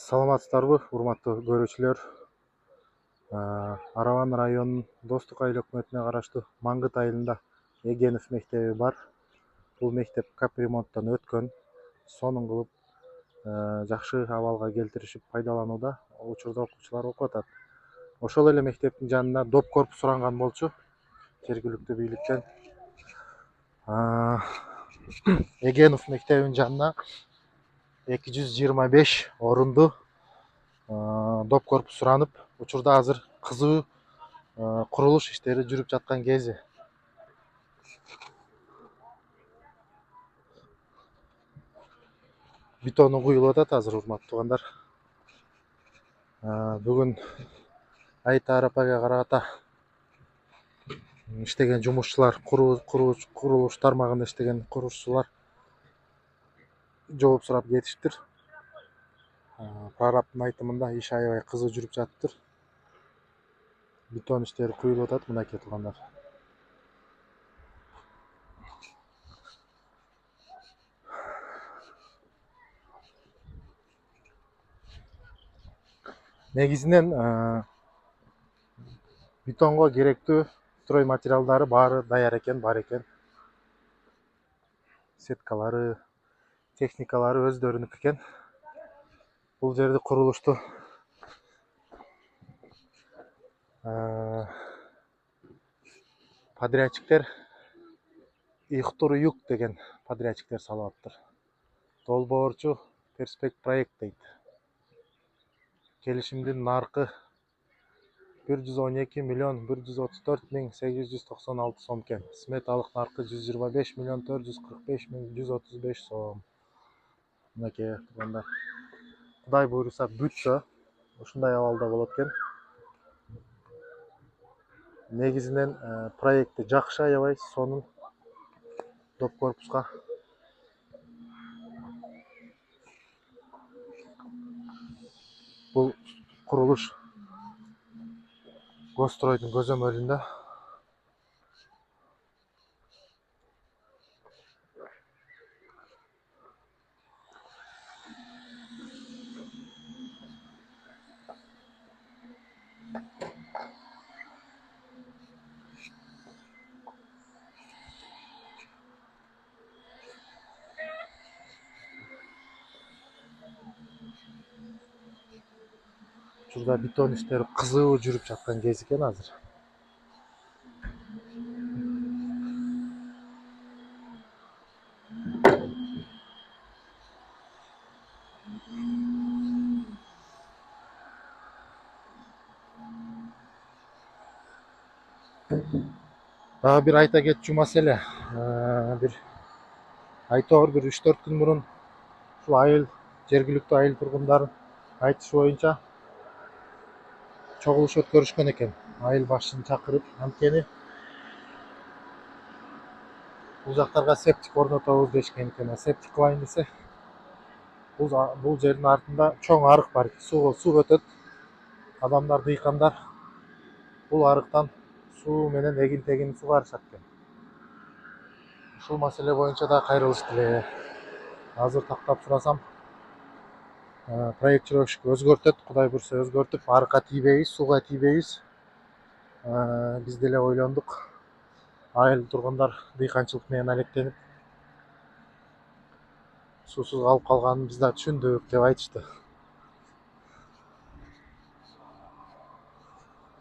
Саламатсыздарбы, урматтуу көрүүчүлөр. Араван районунун Достук айыл өкмөтүнө караштуу Маңгыт айылында Эгенов мектеби бар. Бул мектеп капремонттон өткөн, сонун кылып жакшы абалга келтиришип пайдаланууда. Учурда окуучулар окуп атат. Ошол эле мектептин жанына доп корпус суранган болчу жергиликтүү бийликтен. Эгенов мектебинин жанына 225 орунду доп корпус суранып, учурда азыр кызуу курулуш иштери жүрүп жаткан кези. Бетону куюлуп атат азыр, урматтуу туугандар. Бүгүн Айта Арапага карата иштеген жумушчулар, курулуш тармагында иштеген курушчулар жооп сурап кетиштир. Прорабтын айтымында иш аябай кызуу жүрүп жатыптыр. Бетон иштери куюлуп атат, мынакей туугандар. Негизинен бетонго керектүү строй материалдары баары даяр экен, бар экен. Сеткалары, техникалары өздөрүнүкү экен. Бул жерде курулушту подрядчиктер Ихтур Юг деген подрядчиктер салып атыптыр. Долбоорчу Перспект проект дейт. Келишимдин наркы 112 миллион 134 миң 896 сом экен. Сметалык наркы 125 миллион 445 миң 135 сом. Мынакей туугандар. Кудай буйруса бүтсө, ушундай абалда болот экен. Негизинен проекти жакшы, аябай сонун доп корпуска. Бул курулуш Гостройдун көзөмөлүндө. Учурда бетон иштери кызуу жүрүп жаткан кез экен азыр. Дагы бир айта кетчү маселе. Бир айтор бир 3-4 күн мурун ушул айыл, жергиликтүү айыл тургундары айтышы боюнча чогулуш өткөрүшкөн экен. Айыл башчысын чакырып, анткени бул жактарга септик орнотобуз дешкен экен. Септик кылайын десе, бул жердин артында чоң арык бар. Суу өтөт. Адамдар, дыйкандар бул арыктан суу менен эгин-тегин сугарышат экен. Ушул маселе боюнча да кайрылышты эле. Азыр тактап сурасам, проектировщик өзгөртөт, кудай буйруса өзгөртүп, арыкка тийбейбиз, сууга тийбейбиз. Биз деле ойлондук. Айыл тургундар дыйканчылык менен алектенип, суусуз калып калганын биз да түшүндүк деп айтышты.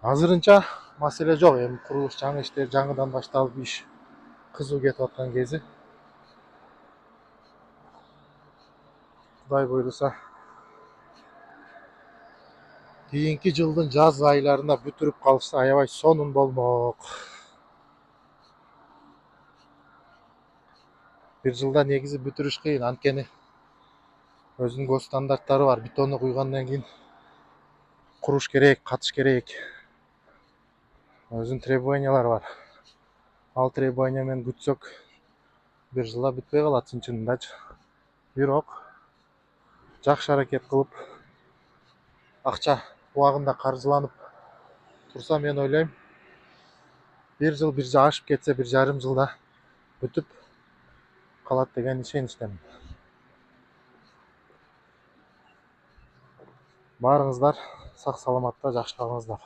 Азырынча маселе жок. Эми курулуш жаңы иштер жаңыдан башталып, иш кызуу кетип аткан кези. Кудай буйруса кийинки жылдын жаз айларында бүтүрүп калышса аябай сонун болмок. Бир жылда негизи бүтүрүш кыйын, анткени өзүнүн госстандарттары бар. Бетону куйгандан кийин куруш керек, катыш керек. Өзүнүн требованиялары бар. Ал требования менен күтсөк, бир жылда бүтпөй калат чын-чынындачы. Бирок жакшы аракет кылып, акча убагында каржыланып турса, мен ойлойм, бир жыл ашып кетсе, 1,5 жылда бүтүп калат деген ишеничтемин. Барыңыздар сак саламатта, жакшы калыңыздар.